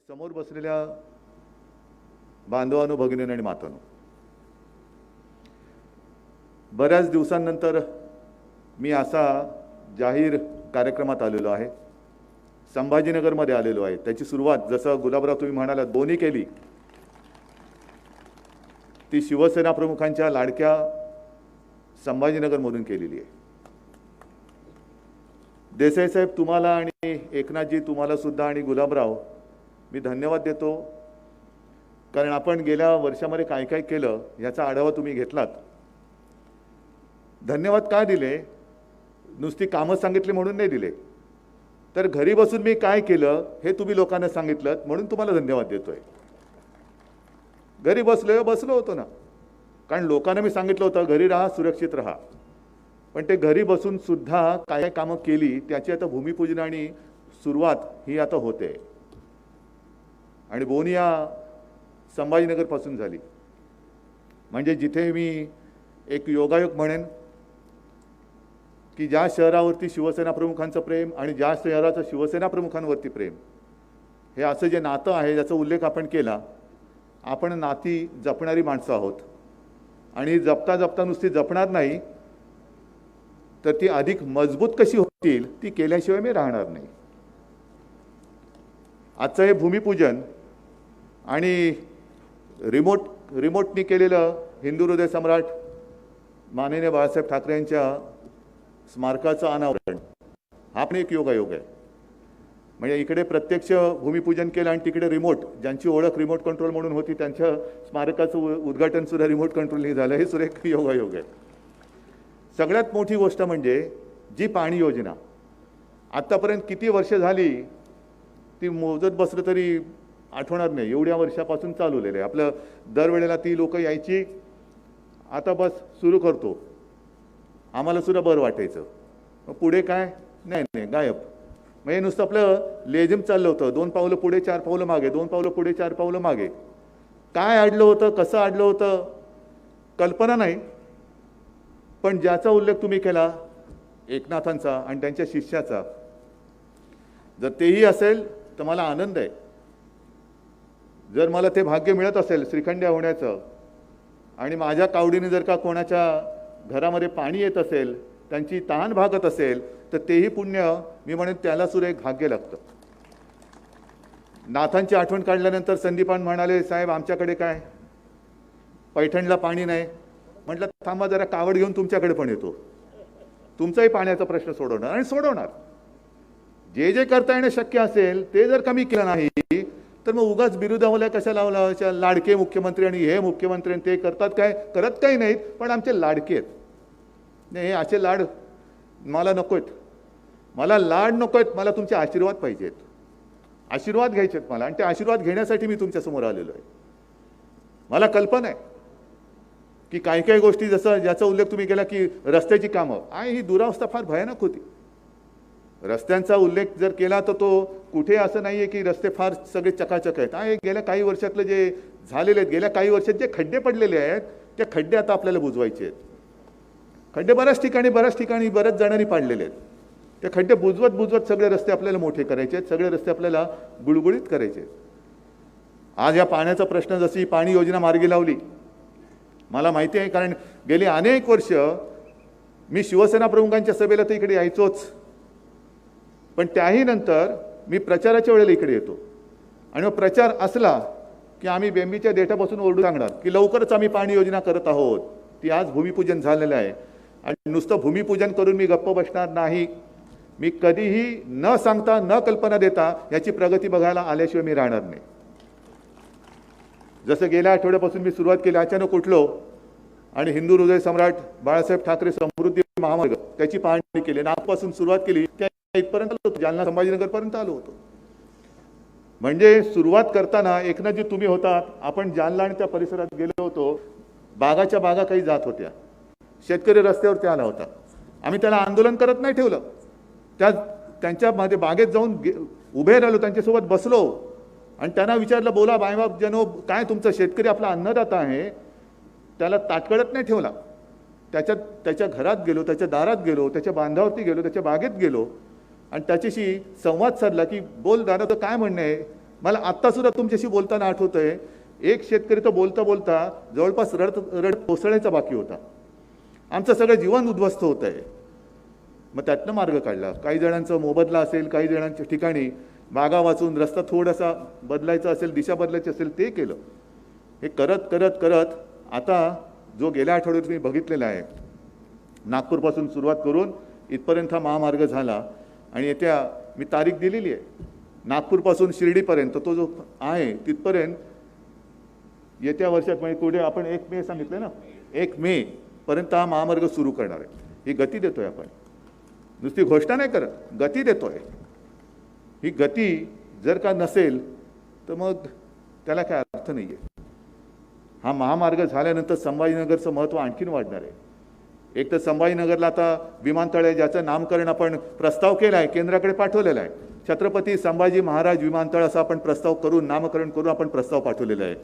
समोर बसलेल्या बांधवांनो, भगिनींनो आणि मातांनो, बऱ्याच दिवसांनंतर मी असा जाहीर कार्यक्रमात आलेलो आहे. संभाजीनगरमध्ये आलेलो आहे. त्याची सुरुवात जसं गुलाबराव तुम्ही म्हणालात दोन्ही केली, ती शिवसेना प्रमुखांच्या लाडक्या संभाजीनगरमधून केलेली आहे. देसाई साहेब, तुम्हाला आणि एकनाथजी, तुम्हाला सुद्धा आणि गुलाबराव मी धन्यवाद देतो, कारण आपण गेल्या वर्षामध्ये काय काय केलं याचा आढावा तुम्ही घेतलात. धन्यवाद काय दिले? नुसती कामं सांगितली म्हणून नाही दिले, तर घरी बसून मी काय केलं हे तुम्ही लोकांना सांगितलं म्हणून तुम्हाला धन्यवाद देतोय. घरी बसलो होतो ना, कारण लोकांना मी सांगितलं होतं घरी राहा, सुरक्षित राहा, पण ते घरी बसून सुद्धा काय कामं केली त्याची आता भूमिपूजन आणि सुरुवात ही आता होते. आणि बोनिया संभाजीनगरपासून झाली. म्हणजे जिथे मी एक योगायोग म्हणेन की ज्या शहरावरती शिवसेना प्रमुखांचं प्रेम आणि ज्या शहराचं शिवसेना प्रमुखांवरती प्रेम, हे असं जे नातं आहे ज्याचा उल्लेख आपण केला, आपण नाती जपणारी माणसं आहोत. आणि जपता जपता नुसती जपणार नाही, तर ती अधिक मजबूत कशी होतील ती केल्याशिवाय मी राहणार नाही. आजचं हे भूमिपूजन आणि रिमोटनी केलेलं हिंदू हृदय सम्राट माननीय बाळासाहेब ठाकरे यांच्या स्मारकाचं अनावरण हा पण एक योगायोग आहे. म्हणजे इकडे प्रत्यक्ष भूमिपूजन केलं आणि तिकडे रिमोट, ज्यांची ओळख रिमोट कंट्रोल म्हणून होती त्यांच्या स्मारकाचं उद्घाटन सुद्धा रिमोट कंट्रोलनी झालं, हे सुद्धा एक योगायोग आहे. सगळ्यात मोठी गोष्ट म्हणजे जी पाणी योजना आत्तापर्यंत किती वर्ष झाली ती मोजत बसलं तरी आठवणार नाही, एवढ्या वर्षापासून चालवलेलं आहे. आपलं दरवेळेला ती लोक यायची, आता बस सुरू करतो, आम्हाला सुद्धा बरं वाटायचं, मग पुढे काय नाही गायब. मग हे नुसतं आपलं लेझिम चाललं होतं, 2 पावलं पुढे 4 पावलं मागे, 2 पावलं पुढे 4 पावलं मागे. काय अडलं होतं, कसं अडलं होतं कल्पना नाही, पण ज्याचा उल्लेख तुम्ही केला एकनाथांचा आणि त्यांच्या शिष्याचा, जर तेही असेल तर मला आनंद आहे. जर मला ते भाग्य मिळत असेल श्रीखंड्या होण्याचं आणि माझ्या कावडीने जर का कोणाच्या घरामध्ये पाणी येत असेल, त्यांची तहान भागत असेल, तर तेही पुण्य मी म्हणेन त्याला सुद्धा एक भाग्य लागतं. नाथांची आठवण काढल्यानंतर संदीपान म्हणाले, साहेब आमच्याकडे काय पैठणला पाणी नाही. म्हटलं थांबा जरा, कावड घेऊन तुमच्याकडे पण येतो, तुमचाही पाण्याचा प्रश्न सोडवणार आणि सोडवणार. जे जे करता येणं शक्य असेल ते जर कमी केलं नाही तर मग उगाच बिरुदावल्या कशा लावला, लाडके मुख्यमंत्री आणि हे मुख्यमंत्री ते करतात काय, करत काही नाहीत, पण आमचे लाडके आहेत. नाही, हे असे लाड मला नकोत. मला लाड नकोत, मला तुमचे आशीर्वाद पाहिजेत. आशीर्वाद घ्यायचेत मला, आणि ते आशीर्वाद घेण्यासाठी मी तुमच्यासमोर आलेलो आहे. मला कल्पना आहे की काही काही गोष्टी, जसं ज्याचा उल्लेख तुम्ही केला की रस्त्याची कामं, आणि ही दुरावस्था फार भयानक होती. रस्त्यांचा उल्लेख जर केला तर तो कुठे असं नाही आहे की रस्ते फार सगळे चकाचक आहेत. आणि गेल्या काही वर्षातलं जे झालेले आहेत, गेल्या काही वर्षात जे खड्डे पडलेले आहेत ते खड्डे आता आपल्याला बुजवायचे आहेत. खड्डे बऱ्याच ठिकाणी बऱ्याच जणांनी पाडलेले आहेत. ते खड्डे बुजवत सगळे रस्ते आपल्याला मोठे करायचे आहेत, सगळे रस्ते आपल्याला गुळगुळीत करायचे आहेत. आज या पाण्याचा प्रश्न, जशी पाणी योजना मार्गी लावली, मला माहिती आहे, कारण गेली अनेक वर्ष मी शिवसेना प्रमुखांच्या सभेला तर इकडे यायचोच, पण त्याही नंतर मी प्रचाराच्या वेळेला इकडे येतो. आणि मग प्रचार असला की आम्ही बेंबीच्या देठापासून ओरडू सांगणार की लवकरच आम्ही पाणी योजना करत आहोत. ती आज भूमिपूजन झालेलं आहे. आणि नुसतं भूमिपूजन करून मी गप्प बसणार नाही. मी कधीही न सांगता, न कल्पना देता याची प्रगती बघायला आल्याशिवाय मी राहणार नाही. जसं गेल्या आठवड्यापासून मी सुरुवात केली, अचानक उठलो आणि हिंदू हृदय सम्राट बाळासाहेब ठाकरे समृद्धी महामार्ग त्याची पाहणी केली. नागपासून सुरुवात केली, त्या इथपर्यंत आलो होतो, जालना संभाजीनगरपर्यंत आलो होतो. म्हणजे सुरुवात करताना एकनाथजी तुम्ही होतात, आपण जालना आणि त्या परिसरात गेलो होतो. बागाच्या बागा काही जात होत्या, शेतकरी रस्त्यावरती आला होता. आम्ही त्याला आंदोलन करत नाही ठेवलं, त्यांच्यामध्ये बागेत जाऊन उभे राहिलो, त्यांच्यासोबत बसलो आणि त्यांना विचारलं, बोला बायबाप जनो, काय तुमचा शेतकरी आपला अन्नदाता आहे, त्याला ताटकळत नाही ठेवला. त्याच्या घरात गेलो, त्याच्या दारात गेलो, त्याच्या बांधावरती गेलो, त्याच्या बागेत गेलो आणि त्याच्याशी संवाद साधला की बोल दादा, तर काय म्हणणं आहे, मला आत्तासुद्धा तुमच्याशी बोलताना आठवतंय, एक शेतकरी तर बोलता बोलता जवळपास रडत कोसळायचा बाकी होता. आमचं सगळं जीवन उद्ध्वस्त होत आहे. मग त्यातनं मार्ग काढला. काही जणांचं मोबदला असेल, काही जणांच्या ठिकाणी बागा वाचून रस्ता थोडासा बदलायचा असेल, दिशा बदलायची असेल ते केलं. हे करत करत करत आता जो गेल्या आठवड्यात मी बघितलेला आहे, नागपूरपासून सुरुवात करून इथपर्यंत हा महामार्ग झाला. आणि येत्या मी तारीख दिलेली आहे, नागपूरपासून शिर्डीपर्यंत तो जो आहे तिथपर्यंत येत्या वर्षात, म्हणजे पुढे आपण 1 मे सांगितलं ना, 1 मे पर्यंत हा महामार्ग सुरू करणार आहे. ही गती देतोय आपण, नुसती घोषणा नाही करत, गती देतोय. ही गती जर का नसेल तर मग त्याला काय अर्थ नाही आहे. हा महामार्ग झाल्यानंतर संभाजीनगरचं महत्त्व आणखीन वाढणार आहे. एक तर संभाजीनगरला आता विमानतळ आहे, ज्याचं नामकरण आपण प्रस्ताव केला आहे, केंद्राकडे पाठवलेला आहे. छत्रपती संभाजी महाराज विमानतळ असा आपण प्रस्ताव करून, नामकरण करून आपण प्रस्ताव पाठवलेला आहे.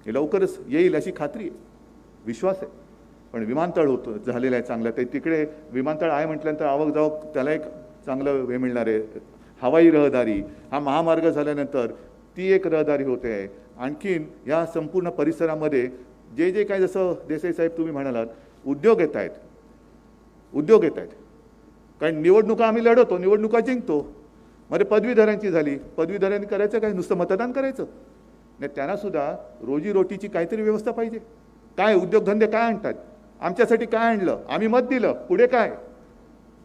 हे लवकरच येईल अशी खात्री आहे, विश्वास आहे. पण विमानतळ होतं झालेलं आहे चांगलं, ते तिकडे विमानतळ आहे म्हटल्यानंतर आवक जावक त्याला एक चांगलं हे मिळणार आहे. हवाई रहदारी, हा महामार्ग झाल्यानंतर ती एक रहदारी होते आहे. आणखीन या संपूर्ण परिसरामध्ये जे जे काय, जसं देसाई साहेब तुम्ही म्हणालात, उद्योग येत आहेत, उद्योग येत आहेत. कारण निवडणुका आम्ही लढवतो, निवडणुका जिंकतो. म्हणजे पदवीधरांची झाली, पदवीधरांनी करायचं काय, नुसतं मतदान करायचं नाही, त्यांनासुद्धा रोजीरोटीची काहीतरी व्यवस्था पाहिजे. काय उद्योगधंदे काय आणतात, आमच्यासाठी काय आणलं, आम्ही मत दिलं, पुढे काय,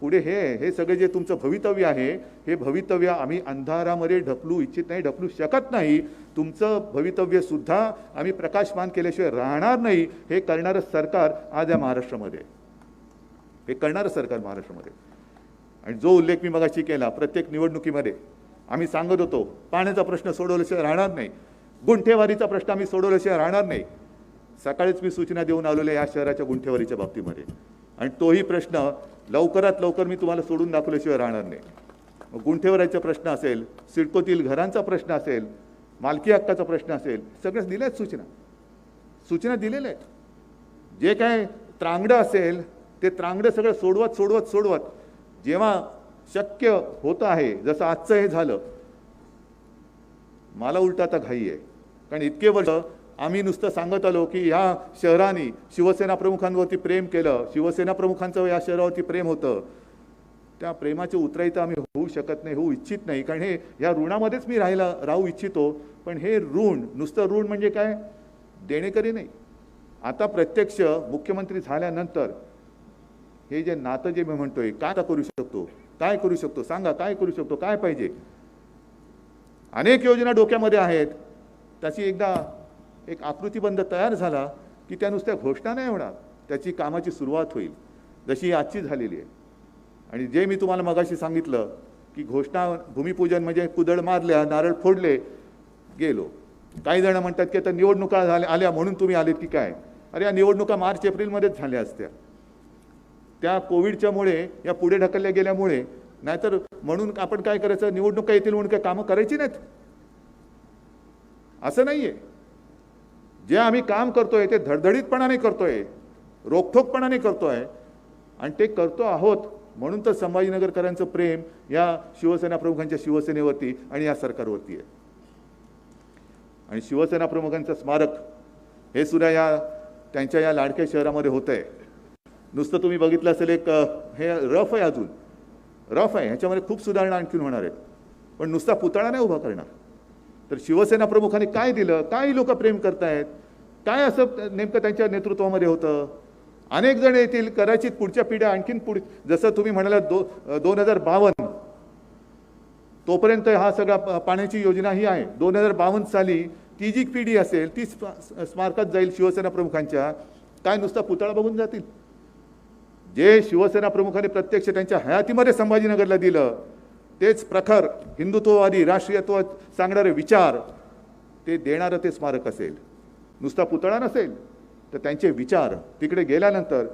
पुढे हे सगळे जे तुमचं भवितव्य आहे, हे भवितव्य आम्ही अंधारामध्ये ढकलू इच्छित नाही, ढकलू शकत नाही. तुमचं भवितव्यसुद्धा आम्ही प्रकाशमान केल्याशिवाय राहणार नाही. हे करणारं सरकार आज या महाराष्ट्रामध्ये, हे करणारं सरकार महाराष्ट्रामध्ये. आणि जो उल्लेख मी मगाशी केला, प्रत्येक निवडणुकीमध्ये आम्ही सांगत होतो, पाण्याचा प्रश्न सोडवल्याशिवाय राहणार नाही, गुंठेवारीचा प्रश्न आम्ही सोडवल्याशिवाय राहणार नाही. सकाळीच मी सूचना देऊन आलेलो या शहराच्या गुंठेवारीच्या बाबतीमध्ये, आणि तोही प्रश्न लवकरात लवकर मी तुम्हाला सोडून दाखवल्याशिवाय राहणार नाही. गुंठेवारीचा प्रश्न असेल, सिडकोतील घरांचा प्रश्न असेल, मालकी हक्काचा प्रश्न असेल, सगळ्याच दिल्या आहेत सूचना दिलेल्या आहेत. जे काय त्रांगडं असेल ते त्रांगडं सगळं सोडवत जेव्हा शक्य होतं आहे, जसं आजचं हे झालं, मला उलट आता घाई आहे. कारण इतके वर्ष आम्ही नुसतं सांगत आलो की ह्या शहराने शिवसेना प्रमुखांवरती प्रेम केलं, शिवसेना प्रमुखांचं या शहरावरती प्रेम होतं. त्या प्रेमाचे उतराई तर आम्ही होऊ शकत नाही, होऊ इच्छित नाही. कारण हे या ऋणामध्येच मी राहू इच्छितो. पण हे ऋण, नुसतं ऋण म्हणजे काय, देणेकरी नाही. आता प्रत्यक्ष मुख्यमंत्री झाल्यानंतर हे जे नातं जे मी म्हणतोय, काय करू शकतो, काय करू शकतो, सांगा काय करू शकतो, काय पाहिजे. अनेक योजना डोक्यामध्ये आहेत. त्याची एकदा एक आकृतीबंध तयार झाला की त्या नुसत्या घोषणा नाही होणार, त्याची कामाची सुरुवात होईल, जशी आजची झालेली आहे. आणि जे मी तुम्हाला मगाशी सांगितलं की घोषणा, भूमिपूजन म्हणजे कुदळ मारल्या, नारळ फोडले, गेलो. काही जण म्हणतात की आता निवडणुका आल्या म्हणून तुम्ही आलेत की काय. अरे या निवडणुका मार्च एप्रिलमध्येच झाल्या असत्या, त्या कोविडच्यामुळे या पुढे ढकलल्या गेल्यामुळे. नाहीतर म्हणून आपण काय करायचं, निवडणुका येतील म्हणून काय कामं करायची नाहीत असं नाहीये. जे आम्ही काम करतोय ते धडधडीतपणाने करतोय, रोखठोकपणाने करतोय, आणि ते करतो आहोत म्हणून तर संभाजीनगरकरांचं प्रेम या शिवसेना प्रमुखांच्या शिवसेनेवरती आणि या सरकारवरती आहे. आणि शिवसेना प्रमुखांचं स्मारक हे सुद्धा त्यांच्या या लाडक्या शहरामध्ये होत आहे. नुसतं तुम्ही बघितलं असेल, एक हे रफ आहे, अजून रफ आहे, ह्याच्यामध्ये खूप सुधारणा आणखीन होणार आहेत. पण नुसता पुतळा नाही उभा करणार. तर शिवसेना प्रमुखांनी काय दिलं, काय लोक प्रेम करतायत, काय असं नेमकं त्यांच्या नेतृत्वामध्ये होतं. अनेक जण येतील, कदाचित पुढच्या पिढ्या आणखीन जसं तुम्ही म्हणालात 2052 तोपर्यंत हा सगळा पाण्याची योजना ही आहे. 2052 साली ती जी पिढी असेल ती स्मारकात जाईल शिवसेना प्रमुखांच्या. काय नुसता पुतळा बघून जातील. जे शिवसेना प्रमुखांनी प्रत्यक्ष त्यांच्या हयातीमध्ये संभाजीनगरला दिलं, तेच प्रखर हिंदुत्ववादी राष्ट्रीयत्व सांगणारे विचार ते देणारं ते स्मारक असेल. नुसता पुतळा नसेल तर त्यांचे विचार तिकडे गेल्यानंतर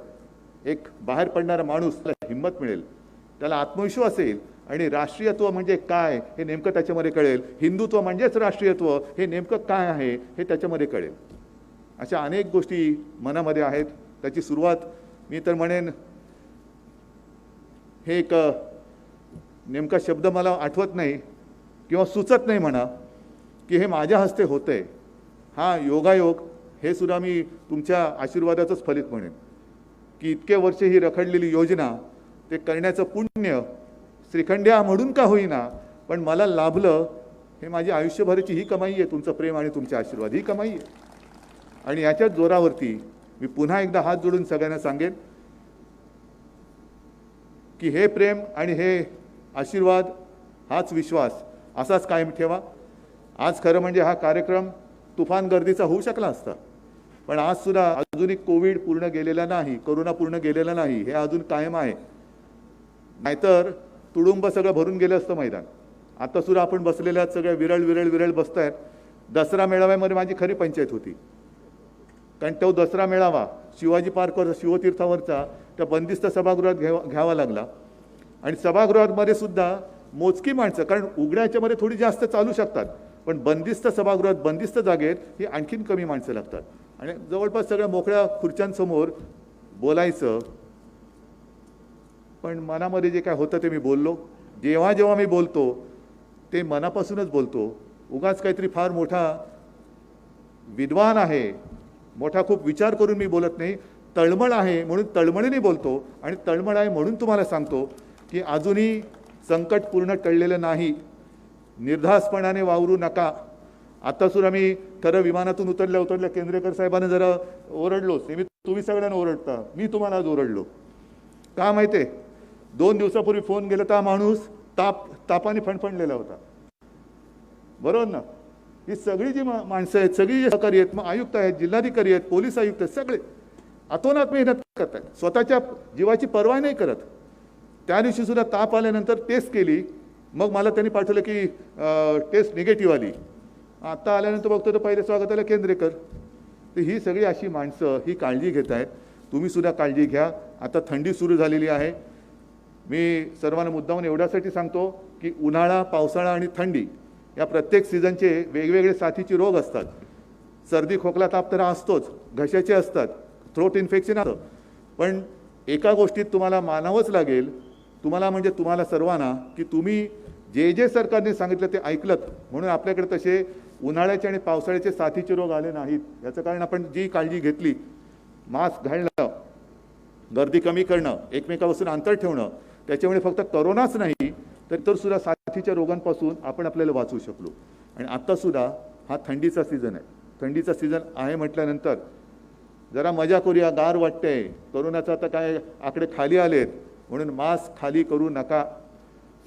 एक बाहेर पडणारा माणूस, त्याला हिंमत मिळेल, त्याला आत्मविश्वास येईल, आणि राष्ट्रीयत्व म्हणजे काय हे नेमकं त्याच्यामध्ये कळेल. हिंदुत्व म्हणजेच राष्ट्रीयत्व हे नेमकं काय आहे हे त्याच्यामध्ये कळेल. अशा अनेक गोष्टी मनामध्ये आहेत. त्याची सुरुवात मी तर म्हणेन, हे एक नेमका शब्द मला आठवत नाही, किंवा सुचत नाही म्हणा की हे माझ्या हस्ते होतंय, हा योगायोग हे सुद्धा मी तुमच्या आशीर्वादाचंच फलित म्हणेन की इतके वर्ष ही रखडलेली योजना ते करण्याचं पुण्य श्रीखंड्या म्हणून का होईना पण मला लाभलं, हे माझी आयुष्यभराची ही कमाई आहे, तुमचं प्रेम आणि तुमचे आशीर्वाद ही कमाई आहे. आणि याच्याच जोरावरती मी पुन्हा एकदा हात जोडून सगळ्यांना सांगेन की हे प्रेम आणि हे आशीर्वाद, हाच विश्वास असाच कायम ठेवा. आज खरं म्हणजे हा कार्यक्रम तुफान गर्दीचा होऊ शकला असता, पण आज सुद्धा अजूनही कोविड पूर्ण गेलेला नाही, कोरोना पूर्ण गेलेला नाही, हे अजून कायम आहे. नाहीतर तुडुंब सगळं भरून गेलं असतं मैदान. आता सुद्धा आपण बसलेल्या सगळ्या विरळ बसतायत. दसरा मेळाव्यामध्ये माझी खरी पंचायत होती, कारण तो दसरा मेळावा शिवाजी पार्कवर शिवतीर्थावरचा त्या बंदिस्त सभागृहात घ्यावा लागला. आणि सभागृहामध्ये सुद्धा मोजकी माणसं, कारण उघड्याच्यामध्ये थोडी जास्त चालू शकतात, पण बंदिस्त सभागृहात बंदिस्त जागेत ही आणखीन कमी माणसं लागतात. आणि जवळपास सगळ्या मोकळ्या खुर्च्यांसमोर बोलायचं, पण मनामध्ये जे काय होतं ते मी बोललो. जेव्हा जेव्हा मी बोलतो ते मनापासूनच बोलतो. उगाच काहीतरी फार मोठा विद्वान आहे, मोठा खूप विचार करून मी बोलत नाही. तळमळ आहे म्हणून तळमळीने बोलतो, आणि तळमळ आहे म्हणून तुम्हाला सांगतो की अजूनही संकट पूर्ण टळलेलं नाही. निर्धास्तपणाने वावरू नका. आता सुद्धा मी खरं विमानातून उतरल्या केंद्रेकर साहेबांना जरा ओरडलोच. तुम्ही सगळ्यांना ओरडता, मी तुम्हाला आज ओरडलो. का माहिती आहे, 2 दिवसापूर्वी फोन गेला तर माणूस तापाने फणफणलेला होता. बरोबर ना? ही सगळी जी माणसं आहेत, सगळी जी सहकारी आहेत, मग आयुक्त आहेत, जिल्हाधिकारी आहेत, पोलीस आयुक्त आहेत, सगळे अतोनात मेहनत करत आहेत, स्वतःच्या जीवाची पर्वा नाही करत. त्या दिवशी सुद्धा ताप आल्यानंतर टेस्ट केली, मग मला त्यांनी पाठवलं की टेस्ट निगेटिव्ह आली. आता आल्यानंतर बघतो तर पहिले स्वागताला केंद्रेकर. तर ही सगळी अशी माणसं ही काळजी घेत आहेत. तुम्ही सुद्धा काळजी घ्या. आता थंडी सुरू झालेली आहे. मी सर्वांना मुद्दामून एवढ्यासाठी सांगतो की उन्हाळा, पावसाळा आणि थंडी या प्रत्येक सीझनचे वेगवेगळे साथीचे रोग असतात. सर्दी खोकला ताप तर असतोच, घशाचे असतात, थ्रोट इन्फेक्शन असतं. पण एका गोष्टीत तुम्हाला मानावंच लागेल, तुम्हाला सर्वांना, की तुम्ही जे सरकारने सांगितलं ते ऐकलत, म्हणून आपल्याकडे तसे उन्हाळ्याचे आणि पावसाळ्याचे साथीचे रोग आले नाहीत. याचं कारण आपण जी काळजी घेतली, मास्क घालणं, गर्दी कमी करणं, एकमेकापासून अंतर ठेवणं, त्याच्यामुळे फक्त करोनाच नाही तर सुद्धा साथीच्या रोगांपासून आपण आपल्याला वाचवू शकलो. आणि आत्तासुद्धा हा थंडीचा सीझन आहे. थंडीचा सीझन आहे म्हटल्यानंतर जरा मजा करूया, गार वाटते. करोनाचा आता काय आकडे खाली आलेत, म्हणून मास्क खाली करू नका.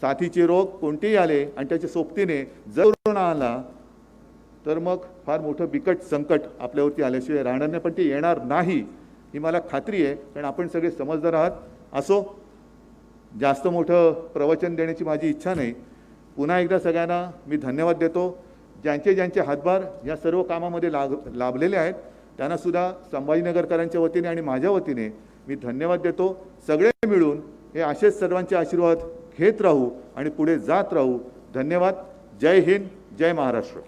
साथीचे रोग कोणतेही आले आणि त्याच्या सोबतीने जर कोरोना आला तर मग फार मोठं बिकट संकट आपल्यावरती आल्याशिवाय राहणार नाही. पण ते येणार नाही ही मला खात्री आहे, कारण आपण सगळे समजदार आहात. असो, जास्त मोठं प्रवचन देण्याची माझी इच्छा नाही. पुन्हा एकदा सगळ्यांना मी धन्यवाद देतो. ज्यांचे हातभार या सर्व कामामध्ये लाभलेले आहेत त्यांनासुद्धा संभाजीनगरकरांच्या वतीने आणि माझ्या वतीने मी धन्यवाद देतो. सगळे मिळून हे असेच सर्वांचे आशीर्वाद घेत राहू आणि पुढे जात राहू. धन्यवाद. जय हिंद, जय महाराष्ट्र.